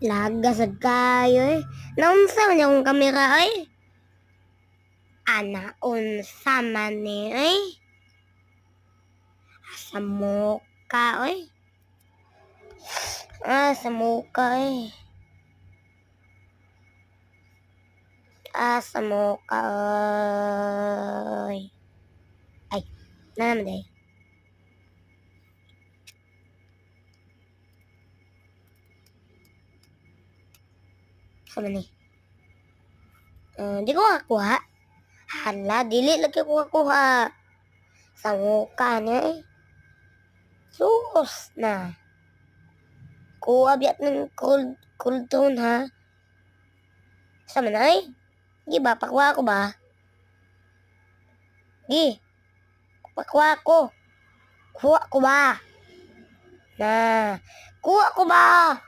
Lagasad kayo eh. Naunsa man akong kamera ay. Ana unsa man ni ay. Sa muka ay. Sa muka ay. Sa muka ay. Ay, naman day. Sama ni. Di ko kakuha. Hala, dili lagi ko kakuha. Sa muka niya eh. Sus na. Kuha biyat ng cold tone ha. Sama na ay. Gi ba, pakuha ko ba? Gi, pakuha ko. Kuha ko ba? Na, kuha ko ba?